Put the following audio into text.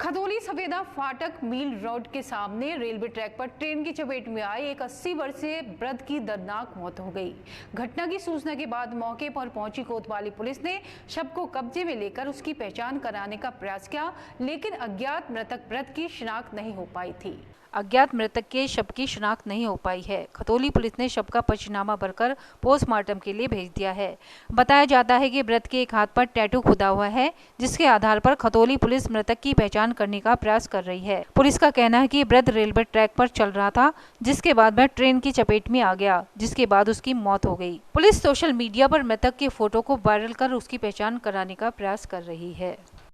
खतौली सफेदा फाटक mill road के सामने रेलवे ट्रैक पर ट्रेन की चपेट में आई एक 80 वर्षीय वृद्ध की दर्दनाक मौत हो गई। घटना की सूचना के बाद मौके पर पहुंची कोतवाली पुलिस ने शव को कब्जे में लेकर उसकी पहचान कराने का प्रयास किया, लेकिन अज्ञात मृतक वृद्ध की शिनाख्त नहीं हो पाई थी। अज्ञात मृतक के शव की शिनाख्त नहीं हो पाई है। खतौली पुलिस ने शव का पंचनामा भरकर पोस्टमार्टम के लिए भेज दिया है। बताया जाता है कि वृद्ध के एक हाथ पर टैटू खुदा हुआ है, जिसके आधार पर खतौली पुलिस मृतक की पहचान करने का प्रयास कर रही है। पुलिस का कहना है कि वृद्ध रेलवे ट्रैक पर चल रहा था, जिसके बाद वह ट्रेन की चपेट में आ गया, जिसके बाद उसकी मौत हो गई। पुलिस सोशल मीडिया पर मृतक के फोटो को वायरल कर उसकी पहचान कराने का प्रयास कर रही है।